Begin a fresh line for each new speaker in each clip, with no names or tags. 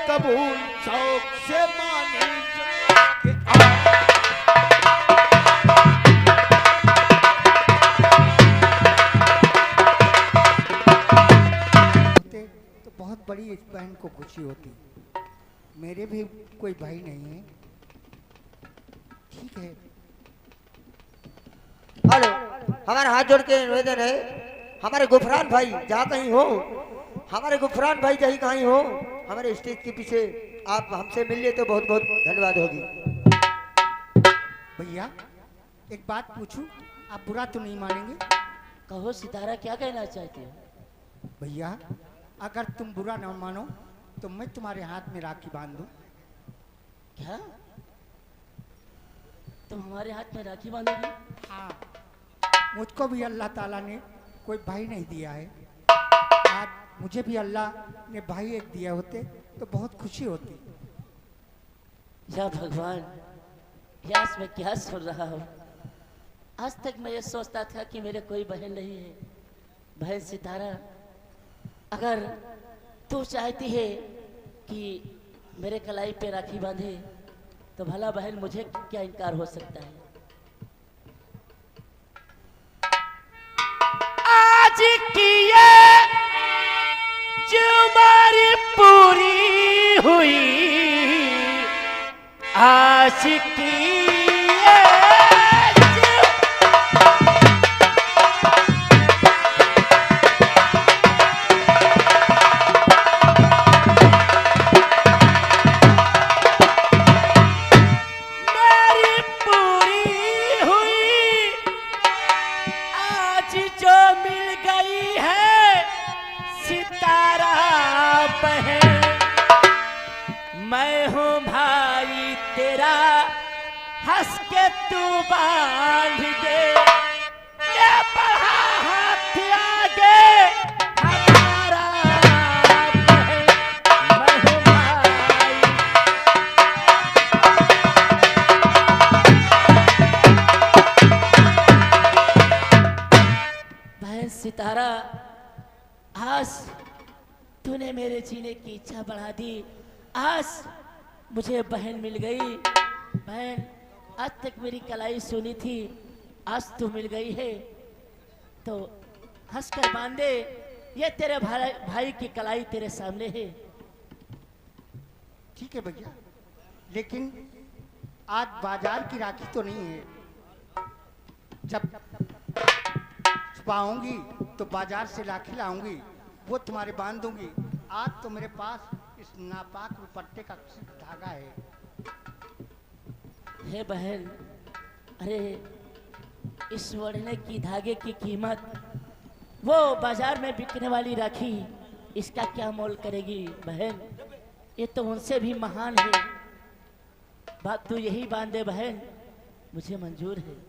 कबूल शौक से मानी
तो बहुत बड़ी इस बहन को खुशी होती। मेरे भी कोई भाई नहीं है, ठीक है।
हेलो, हमारे हाथ जोड़ के निवेदन है, हमारे गुफरान भाई जहाँ कहीं हो, हमारे गुफरान भाई जहीं कहीं हो, हमारे स्टेज के पीछे आप हमसे मिल लिए तो बहुत बहुत धन्यवाद होगी।
भैया एक बात पूछूं, आप बुरा तो नहीं मानेंगे?
कहो सितारा, क्या कहना चाहती हो?
भैया अगर तुम बुरा न मानो तो मैं तुम्हारे हाथ में राखी बांध दूं।
क्या तुम हमारे हाथ में राखी बांधोगी?
हाँ, मुझको भी अल्लाह ताला ने कोई भाई नहीं दिया है। आज मुझे भी अल्लाह ने भाई एक दिया होते तो बहुत खुशी होती।
या भगवान, यास मैं क्या सुन रहा हूँ। आज तक मैं ये सोचता था कि मेरे कोई बहन नहीं है। बहन सितारा, अगर तू चाहती है कि मेरे कलाई पे राखी बांधे तो भला बहन मुझे क्या इनकार हो सकता है।
आज की ये जुमारी पूरी हुई, आज की मैं हूँ भाई तेरा, हंस के तू बांध दे, ये बढ़ा हाथ आगे हमारा बहन, मैं हूँ भाई।
बहन सितारा, आज तूने मेरे जीने की इच्छा बढ़ा दी। आज मुझे बहन मिल गई। बहन, आज तक मेरी कलाई सुनी थी, आज तू मिल गई है तो हंसकर बांधे, ये तेरे भाई की कलाई तेरे सामने है।
ठीक है भैया, लेकिन आज बाजार की राखी तो नहीं है। जब सुबह आऊंगी तो बाजार से राखी लाऊंगी, वो तुम्हारे बांध दूंगी। आज तो मेरे पास इस नापाक दुपट्टे का धागा है।
हे बहन, अरे इस ओढ़ने की धागे की कीमत वो बाजार में बिकने वाली राखी, इसका क्या मोल करेगी बहन? ये तो उनसे भी महान है। बात तू यही बांधे बहन, मुझे मंजूर है।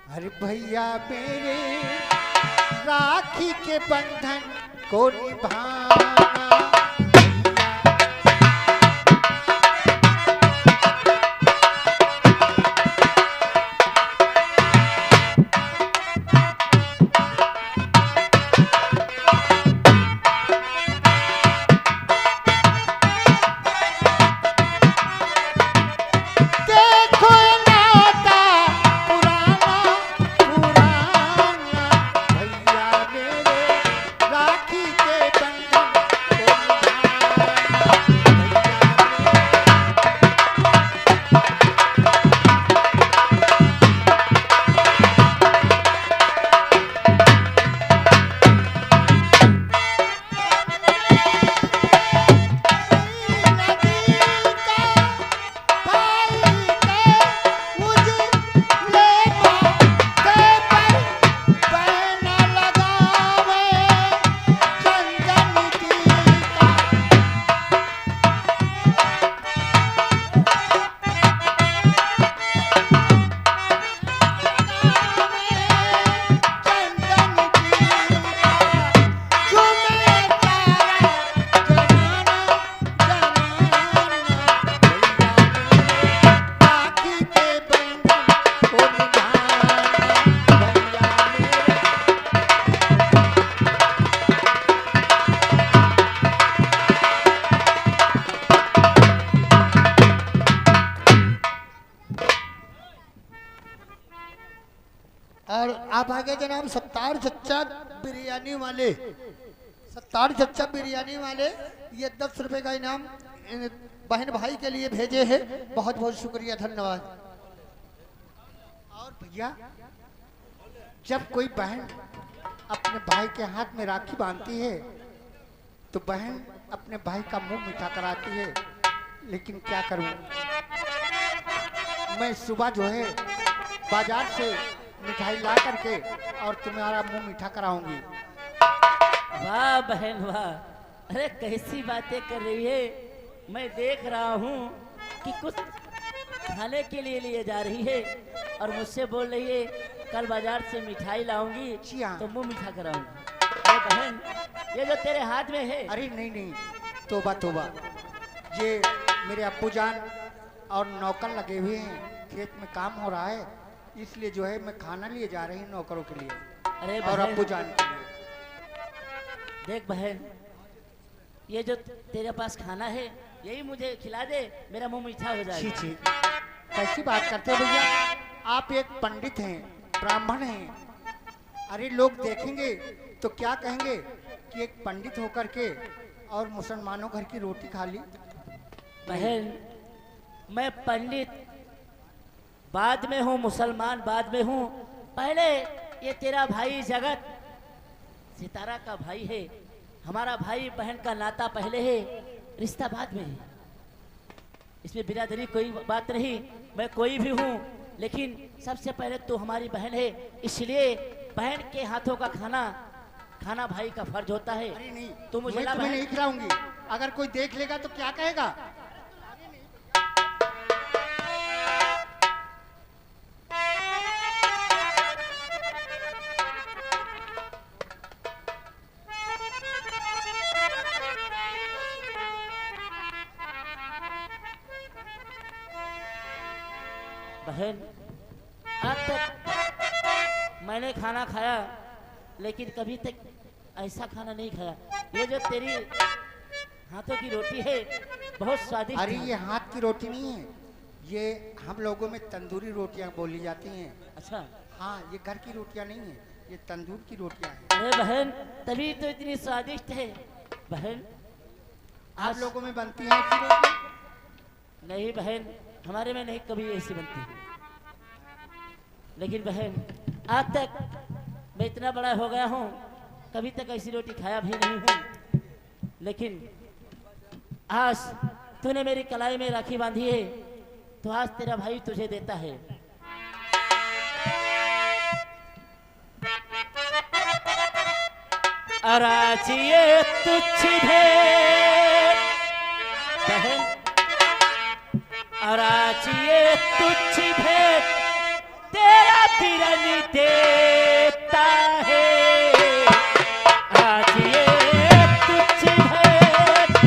अरे भैया मेरे राखी के बंधन को निभाना, राखी के बंधन आप आ गए जनाब सत्तार चच्चा बिरयानी वाले, सत्तार चच्चा बिरयानी वाले, ये 10 रुपए का इनाम बहन भाई के लिए भेजे हैं, बहुत बहुत शुक्रिया, धन्यवाद। और भैया जब कोई बहन अपने भाई के हाथ में राखी बांधती है तो बहन अपने भाई का मुंह मीठा कराती है, लेकिन क्या करूं, मैं सुबह जो है बाजार से मिठाई ला करके और तुम्हारा मुंह मीठा कराऊंगी।
वाह बहन वाह, अरे कैसी बातें कर रही है। मैं देख रहा हूँ कि कुछ खाने के लिए लिए जा रही है और मुझसे बोल रही है कल बाजार से मिठाई लाऊंगी
जी हाँ।
तो मुंह मीठा कराऊंगी। अरे बहन, ये जो तेरे हाथ में है,
अरे नहीं नहीं, तोबा तोबा, ये मेरे अब्बू जान और नौकर लगे हुए हैं, खेत में काम हो रहा है, इसलिए जो है मैं खाना लिए जा रही हूँ नौकरों के लिए
अरे
और
बहन,
अब्बू जान के लिए।
देख बहन, ये जो तेरे पास खाना है यही मुझे खिला दे, मेरा मुंह मीठा हो
छी
जाएगा।
छी, कैसी बात करते हैं भैया, आप एक पंडित हैं, ब्राह्मण हैं, अरे लोग देखेंगे तो क्या कहेंगे कि एक पंडित होकर के और मुसलमानों घर की रोटी खा ली।
बहन, मैं पंडित बाद में हूँ, मुसलमान बाद में हूँ, पहले ये तेरा भाई जगत सितारा का भाई है, हमारा भाई बहन का नाता पहले है, रिश्ता बाद में है, इसमें बिरादरी कोई बात नहीं, मैं कोई भी हूँ, लेकिन सबसे पहले तो हमारी बहन है, इसलिए बहन के हाथों का खाना खाना भाई का फर्ज होता है।
अरे नहीं,
तो मुझे
मैं
ला
तुम्हें
बहन।
नहीं खिलाऊंगी, अगर कोई देख लेगा तो क्या कहेगा।
बहन, आज तक मैंने खाना खाया लेकिन कभी तक ऐसा खाना नहीं खाया। ये जो तेरी हाथों की रोटी है बहुत स्वादिष्ट
अरे
है।
ये हाथ की रोटी नहीं है, ये हम लोगों में तंदूरी रोटियां बोली जाती हैं।
अच्छा,
हाँ, ये घर की रोटियां नहीं है, ये तंदूर की रोटियां हैं।
अरे बहन, तभी तो इतनी स्वादिष्ट है। बहन,
आप
आज
लोगों में बनती हैं ऐसी रोटियां?
नहीं बहन, हमारे में नहीं कभी ऐसी बनती। लेकिन बहन, आज तक मैं इतना बड़ा हो गया हूँ, कभी तक ऐसी रोटी खाया भी नहीं हूँ, लेकिन आज तूने मेरी कलाई में राखी बांधी है तो आज तेरा भाई तुझे देता है। अराचिए तुच्छ भेंट बहन, अराचिए तुच्छ भेंट तेरा बिरनी देता है। अराचिए तुच्छ भेंट,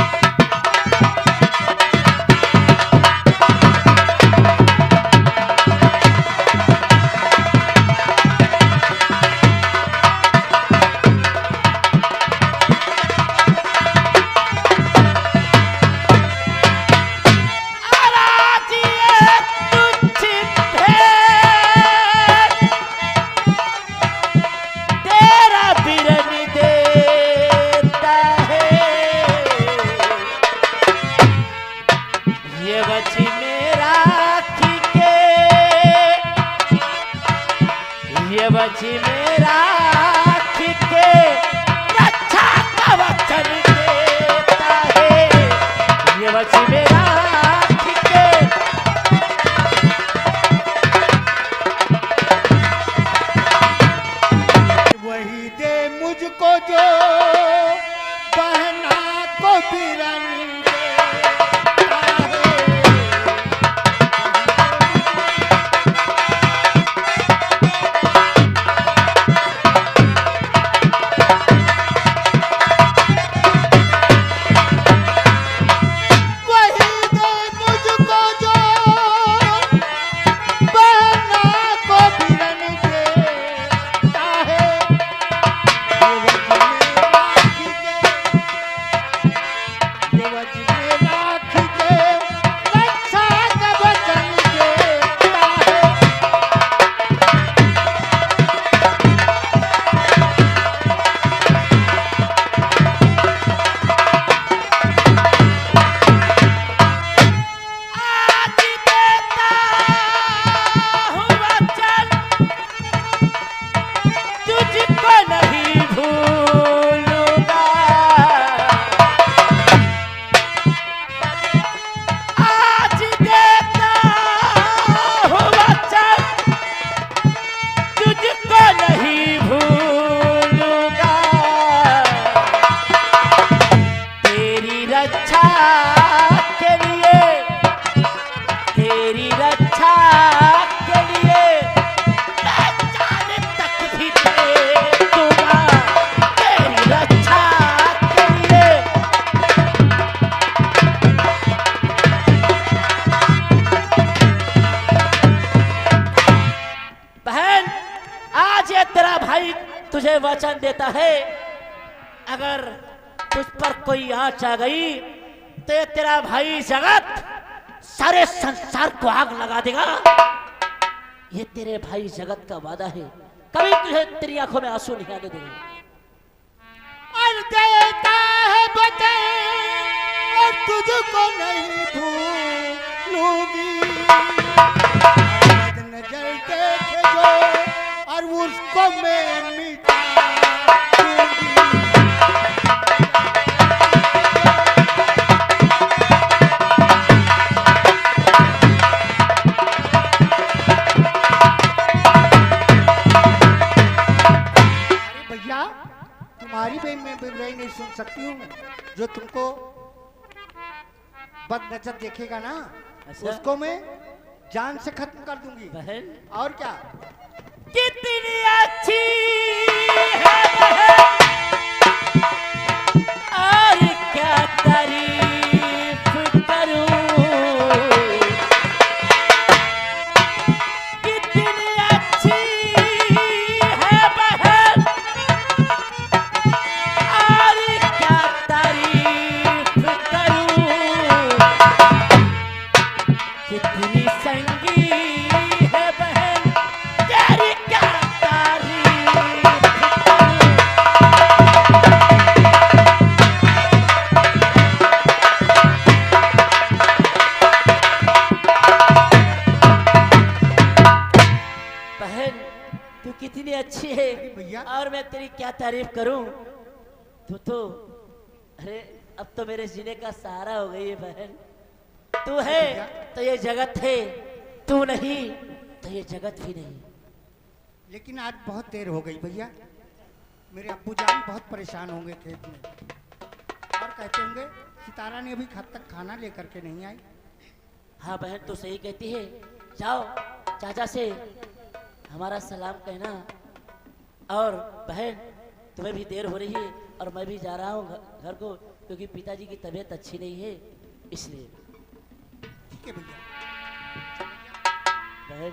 बची मेरा के रक्षा का वचन देता है। ये बची मेरा के
वही दे मुझको जो बहना को बिरनी देता है। What you
रक्षा के लिए, तेरी रक्षा के लिए मैं जान तक भी दे दूंगा, तेरी रक्षा के लिए। बहन, आज ये तेरा भाई तुझे वचन देता है, अगर तुझ पर कोई आंच आ गई तो ये तेरा भाई जगत सारे संसार को आग लगा देगा। ये तेरे भाई जगत का वादा है, कभी तुझे तेरी आंखों में आंसू नहीं आने देगा।
और देता है बदन और तुझको नहीं भूलूंगी, और नजर देखे जो और उसको मैं मिटा दूंगी। भैया, तुम्हारी भी मैं बुराई नहीं सुन सकती हूँ। जो तुमको बदनजर देखेगा ना,
अच्छा?
उसको मैं जान से खत्म कर दूंगी।
बहन,
और क्या?
कितनी अच्छी है बहन, और क्या तारीफ करूं, कितनी अच्छी है बहन, और क्या तारीफ करूं, कितनी संगी है बहन, तेरी क्या तारीफ करूं। बहन, तू कितनी अच्छी है
भैया।
और मैं तेरी क्या तारीफ करूं। तू तो, अरे अब तो मेरे जीने का सहारा हो गई है बहन। तू है तो ये जगत है, तू नहीं तो ये जगत भी नहीं।
लेकिन आज बहुत देर हो गई भैया, मेरे अब्बू जान बहुत परेशान होंगे खेत में, और कहते होंगे सितारा ने अभी खत तक खाना लेकर के नहीं आई।
हाँ बहन, तू सही कहती है। जाओ चाचा से हमारा सलाम कहना। और बहन, तुम्हें भी देर हो रही है और मैं भी जा रहा हूँ घर को, क्योंकि पिताजी की तबीयत अच्छी नहीं है, इसलिए।
ठीक है भैया।
बहन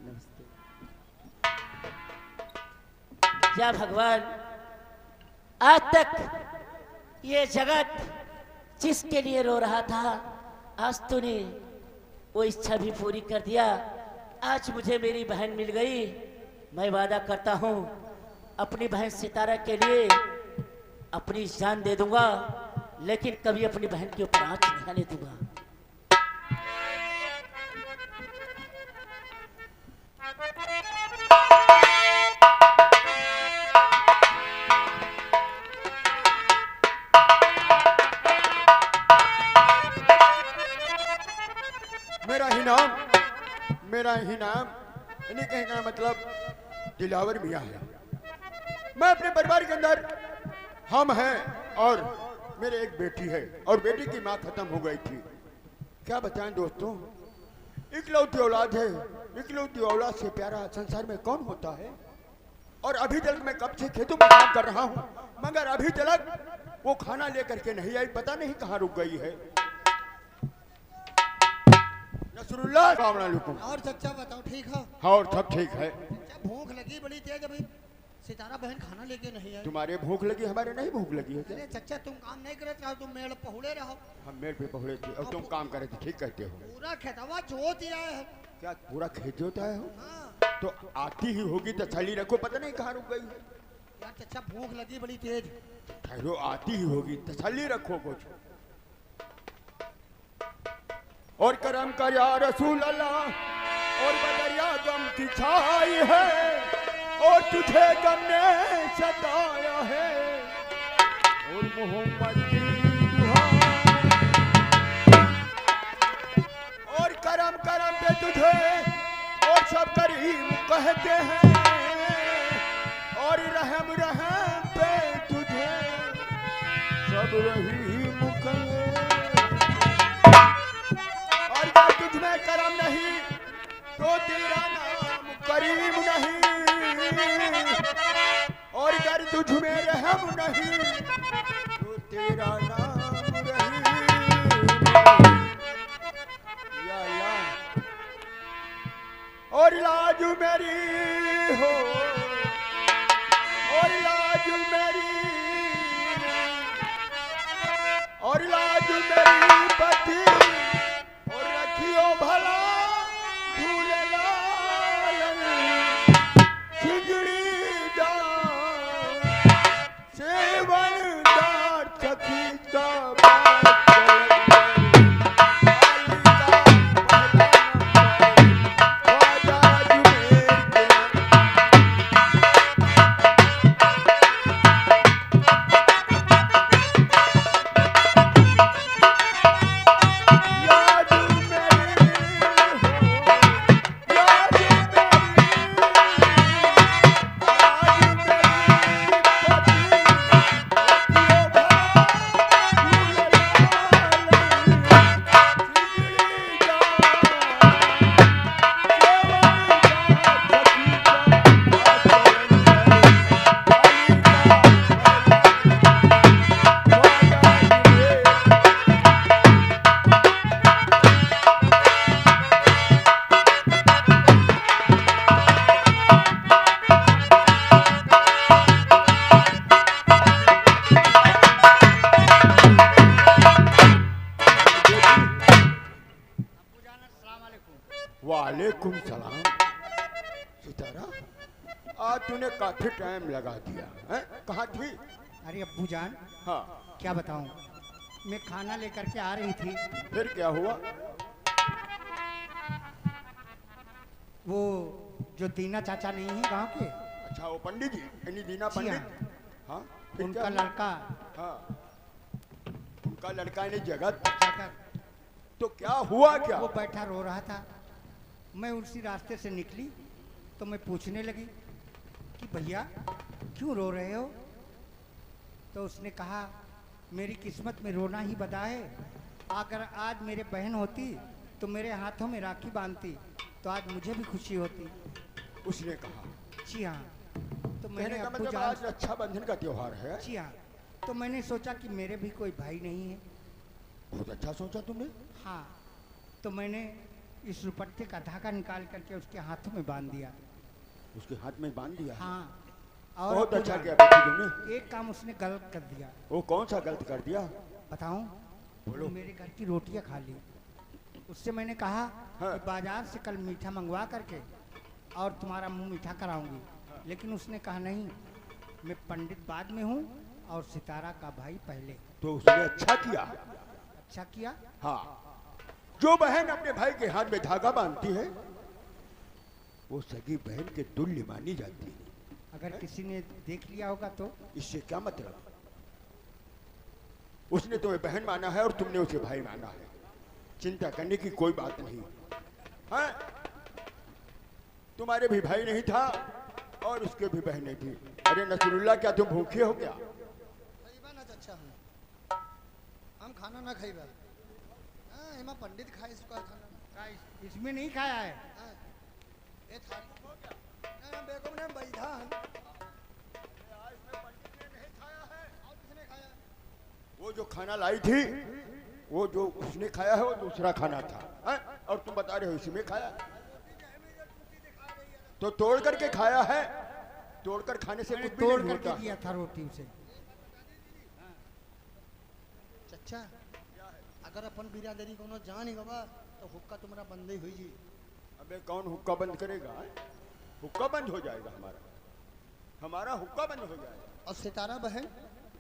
नमस्ते। क्या भगवान, आज तक ये जगत जिसके लिए रो रहा था, आज तूने वो इच्छा भी पूरी कर दिया। आज मुझे मेरी बहन मिल गई। मैं वादा करता हूँ अपनी बहन सितारा के लिए अपनी जान दे दूंगा, लेकिन कभी अपनी बहन के ऊपर आंच नहीं आने दूंगा।
मेरा ही नाम यानी कहने का मतलब दिलावर मियाँ है। मैं अपने परिवार के अंदर हम हैं और मेरे एक बेटी है और बेटी की माँ खत्म हो गई थी। क्या बताएं दोस्तों, इकलौती औलाद है, इकलौती औलाद से प्यारा संसार में कौन होता है। और अभी तक मैं कब से खेतों में काम कर रहा हूँ, मगर अभी तक वो खाना लेकर के नहीं आई, पता नहीं कहाँ रुक गई है। नसरुल्लाह, अस्सलाम वालेकुम।
और चचा बताओ, ठीक है?
हाँ, और सब ठीक है।
भूख लगी बड़ी तेज, अभी सितारा बहन खाना लेके नहीं आई।
तुम्हारे भूख लगी, हमारे नहीं भूख लगी है क्या?
अरे चचा, तुम काम नहीं करे चाहो, तुम मेड़ पहुड़े रहो।
हम मेड़ पे पहुड़े थे और तुम काम करे थे, ठीक कहते हो।
पूरा खेतवा जोत ही आए हो।
क्या पूरा खेत होता है हो?
हाँ।
तो आती ही होगी तो छली रखो, पता नहीं कहाँ रुक गई है।
यार चचा, भूख लगी बड़ी तेज।
ठहरो, आती ही होगी, तसल्ली रखो कुछ। और करम कर या रसूल अल्लाह, और बदरिया गम की छाई है, और तुझे गम ने सताया है, और मोहम्मद की दुआ, और करम करम पे तुझे और सब करीम कहते हैं, और रहम रहम पे तुझे सब रही करीम कहे, और अगर तुझ में करम नहीं तो तेरा नाम करीम नहीं, और अगर तुझ में रहम नहीं तो तेरा नाम रहीम। या अल्लाह, और लाज मेरी हो, और लाज मेरी, और लाज मेरी पति, और रखियो भला भूल लालन, खिजड़ी दान सेवनदार सखी का बात वालेकुम सलाम। सितारा, आज तूने काफी टाइम लगा दिया है, कहाँ थी?
अरे अब्बू जान,
हाँ,
क्या बताऊं, मैं खाना लेकर के आ रही थी,
फिर क्या हुआ?
वो जो दीना चाचा नहीं है गांव के,
अच्छा, वो पंडित जी, यानी दीना
जी
पंडित। हाँ, फिर
उनका
क्या हुआ?
लड़का
हाँ, उनका लड़का यानी जगत।
जगत,
तो क्या हुआ क्या?
वो बैठा रो रहा था। मैं उसी रास्ते से निकली तो मैं पूछने लगी कि भैया क्यों रो रहे हो? तो उसने कहा मेरी किस्मत में रोना ही बदा है, अगर आज मेरे बहन होती तो मेरे हाथों में राखी बांधती तो आज मुझे भी खुशी होती।
उसने कहा।
जी हाँ। तो मैंने
कहने का
अब्बू
मतलब
जान,
आज रक्षाबंधन का त्योहार है।
जी हाँ, तो मैंने सोचा कि मेरे भी कोई भाई नहीं है।
बहुत अच्छा सोचा तुमने।
हाँ, तो मैंने इस दुपट्टे का धागा निकाल करके उसके हाथों में बांध दिया।
उसके हाथ में बांध दिया।
हाँ, और
बहुत
अब्बू
अच्छा
जान,
किया बेटी तुमने।
एक काम उसने गलत कर दिया।
वो कौन सा गलत कर दिया?
बताऊं?
बोलो।
मेरे घर की रोटियां खा ली। उससे मैंने कहा
हाँ।
कि बाजार से कल मीठा मंगवा करके और तुम्हारा मुंह मीठा कराऊंगी, लेकिन उसने कहा नहीं, मैं पंडित बाद में हूँ और सितारा का भाई पहले।
तो उसने अच्छा किया।
अच्छा किया।
हाँ, जो बहन अपने भाई के हाथ में धागा बांधती है वो सगी बहन के तुल्य मानी जाती है।
अगर किसी ने देख लिया होगा तो?
इससे क्या मतलब? उसने तुम्हें बहन माना है और तुमने उसे भाई माना है, चिंता करने की कोई बात नहीं है। तुम्हारे भी भाई नहीं था और उसके भी बहनें थी। अरे नसरुल्लाह, क्या तुम भूखे हो क्या?
अच्छा हम खाना ना खाई बात एमा पंडित खाए इसका खाना
इसमें नहीं खाया है।
ए था ना बेगम ने बैठा
वो जो खाना लाई थी, वो जो उसने खाया है वो दूसरा खाना था, है? और तुम बता रहे हो इसमें खाया। तो तोड़ करके खाया है, तोड़कर खाने से
मैंने
कुछ भी
तोड़
नहीं
करके
होता।
दिया था रोटी उसे।
चचा अगर अपन बिरादरी कोनो जान ही गवा तो हुक्का तुम्हारा बंद ही हुई जी।
अबे कौन हुक्का बंद करेगा? हुक्का बंद हो जाएगा, हमारा हुक्का बंद हो जाएगा।
और सितारा बहन,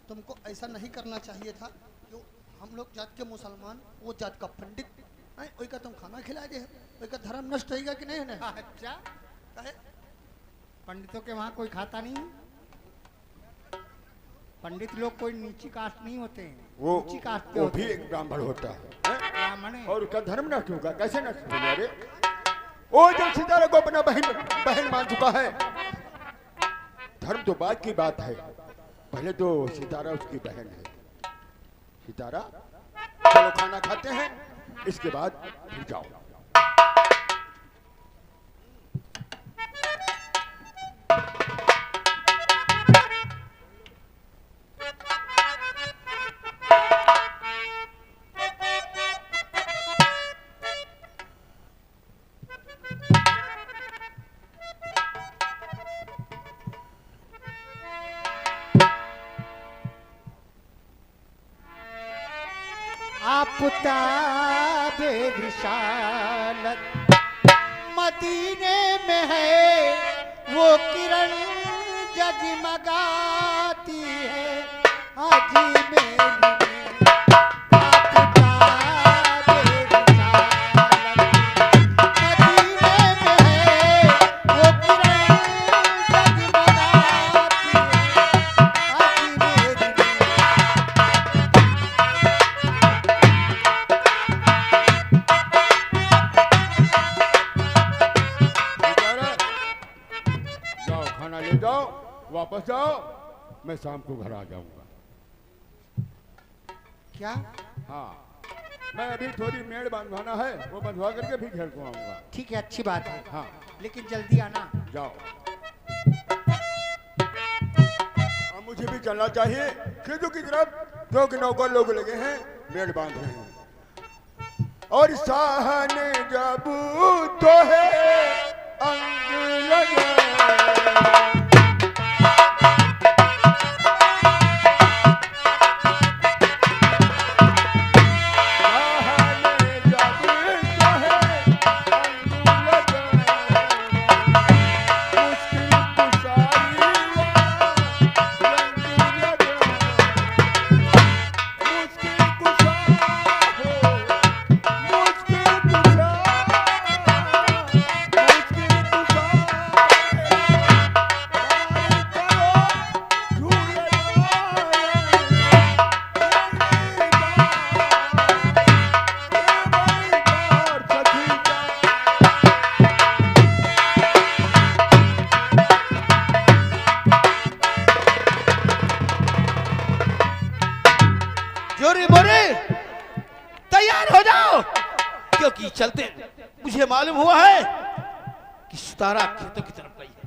तुमको ऐसा नहीं करना चाहिए था। जो हम लोग जात के मुसलमान, वो जात का पंडित, वही का तुम खाना खिला दे, वही का धर्म नष्ट होगा कि नहीं है?
अच्छा,
कहे
पंडितों के वहाँ कोई खाता नहीं है? पंडित लोग कोई नीची कास्ट नहीं होते हैं,
वो
ऊंची कास्ट के
वो
होते
भी
हैं।
एक ब्राह्मण होता है,
ब्राह्मण है।
और उसका धर्म नष्ट होगा? कैसे नष्ट होगा? अरे वो जब सितारा को अपना बहन मान चुका है, धर्म तो बात की बात है, पहले तो सितारा उसकी बहन है। सितारा चलो खाना खाते हैं, इसके बाद फिर जाओ।
आफताबे रिसालत मदीने में है, वो किरण जगमगाती है हाजी मेरी में। आफताबे रिसालत मदीने में है, वो किरण जगमगाती है हाजी मेरी में।
जाओ खाना ले जाओ, वापस जाओ, मैं शाम को घर आ जाऊंगा।
क्या?
हाँ, मैं अभी थोड़ी मेड़ बांधवाना है, वो बंधवा करके फिर घर को आऊंगा।
ठीक है, अच्छी बात है,
हाँ
लेकिन जल्दी आना।
जाओ। अब मुझे भी चलना चाहिए खेतों की तरफ, क्योंकि नौकर लोग लगे हैं मेड़ बांध रहे हैं। और सहने जब तो है अंग लगे,
जोरी बोरी तैयार हो जाओ, क्योंकि चलते मुझे मालूम हुआ है कि सितारा खेतों की तरफ गई है।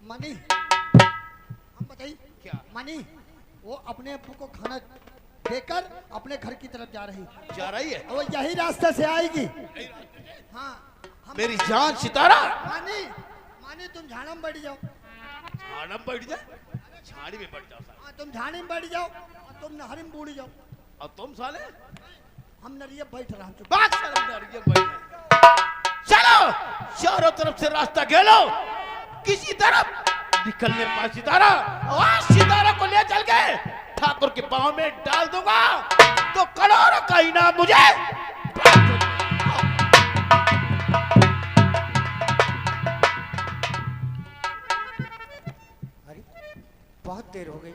मानी, हम बताइए
क्या?
मानी, वो अपने अप्पू को खाना देकर अपने घर की तरफ जा रही
जा रही है?
वो यही रास्ते से आएगी। हाँ
मेरी जान सितारा,
मानी, मानी तुम झाड़ा में बैठ जाओ।
झाड़ा में बैठ जा, झाड़ी में बैठ जाओ साले।
हाँ तुम झाड़ी में बैठ जाओ और तुम नहरी में बूढ़ी जाओ।
और तुम साले
हम नरिया बैठ रहा हूँ।
बात चलो, चारों तरफ से रास्ता घेरो, किसी तरफ निकलने पास सितारा, और सितारा को ले चल के ठाकुर के पाँव में डाल दूंगा तो करोड़ों का इनाम मुझे।
अरे बहुत देर हो गई।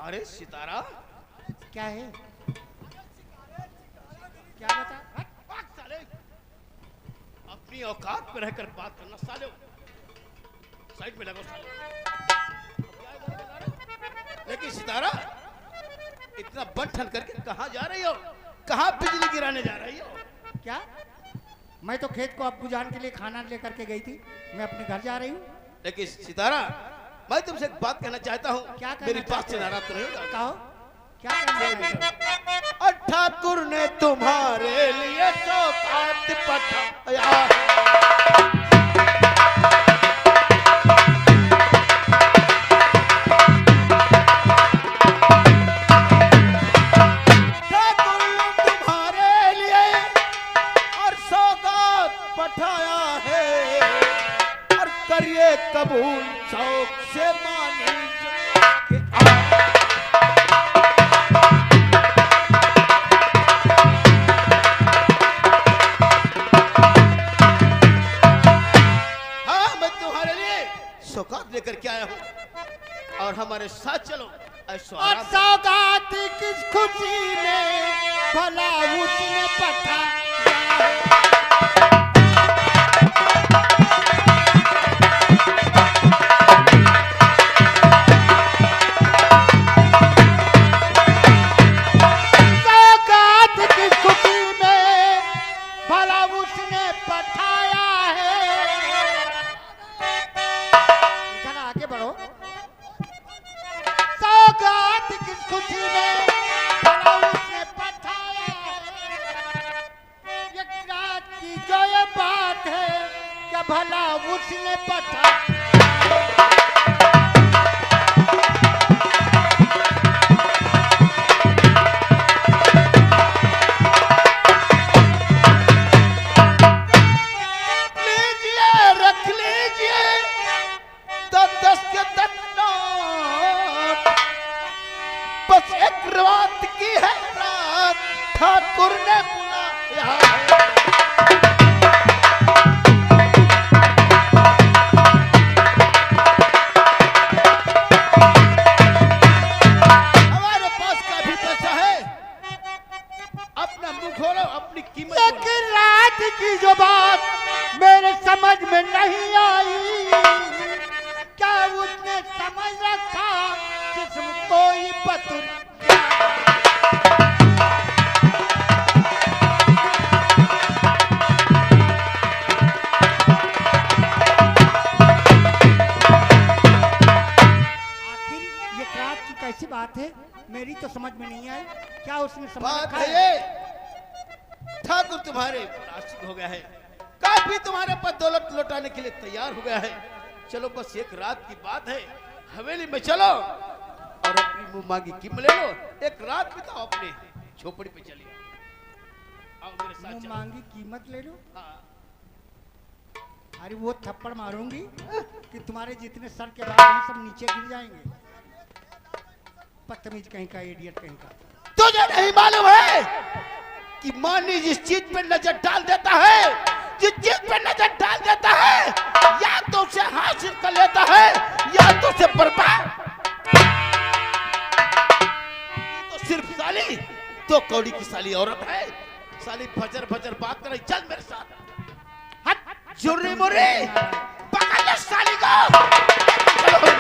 अरे सितारा,
क्या है? क्या बता?
साले अपनी औकात में रहकर बात करना साले, साइड में लगो साले। लेकिन सितारा इतना बंठन करके कहाँ जा रही हो? कहाँ बिजली गिराने जा रही हो?
क्या? मैं तो खेत को अब्बू जान के लिए खाना लेकर के गई थी, मैं अपने घर जा रही हूँ।
लेकिन सितारा, मैं तुमसे एक बात कहना चाहता हूँ।
क्या कहना
मेरी बात
चाहते
से
हो?
नाराज तो नहीं होगा?
कहो, क्या कहना है?
और ठाकुर ने तुम्हारे लिए सौगात पठाया। ठाकुर ने तुम्हारे लिए और सौगात पठाया है, और करिए कबूल शौक से मानी के लेकर के आया हूँ और हमारे साथ चलो ऐशो
और
आराम से।
सौगात किस खुशी में भला उसने पता सौगात किस खुशी में भला उसने पठाया है। जरा आगे बढ़ो। सौगात किस खुशी में भला उसने पठाया है। एक रात की जो ये बात है कि भला उसने पठाया।
लीजिए रख लीजिए 10 के 10 नोट, बस एक रात की है रात ठाकुर ने बुलाया है। हमारे पास काफी पैसा है, अपना मुंह खोलो, अपनी कीमत
एक
बोलो।
रात की जो बात मेरे समझ में नहीं आई, क्या उसने समझ रखा जिस्म कोई पतुर। आखिर ये रात की कैसी बात है, मेरी तो समझ में नहीं आई। क्या उसने समझ
बात
रखा
है
है?
ये, ठाकुर तुम्हारे आशिक हो गया है, काफी तुम्हारे पर दौलत लौटाने के लिए तैयार हो गया है। चलो बस एक रात की बात है, हवेली में चलो और अपनी मुंह मांगी कीमत ले लो। एक रात बिताओ अपने झोपड़ी पे चलिए। आओ मेरे साथ
मुंह
चलो।
मांगी कीमत ले लो।
हाँ।
अरे वो थप्पड़ मारूंगी कि तुम्हारे जितने सर के बाल हैं सब नीचे गिर जाएंगे। बदतमीज कहीं का, इडियट कहीं का।
तुझे नहीं मालूम है कि मानी जिस चीज पे नजर डाल देता है, जिस चीज पे नजर डाल देता है, या तो उसे हासिल कर लेता है या तो उसे बर्बाद। तो सिर्फ साली, तो कौड़ी की साली औरत है। साली फजर फजर बात कर रही, चल मेरे साथ। हट जुर्री मुर्री, पकड़ ले साली को। चलो।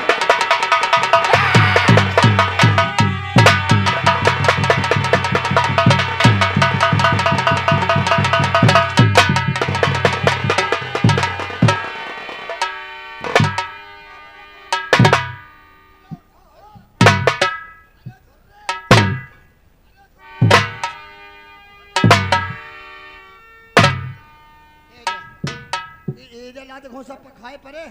ये ला देखो सब खाए परे।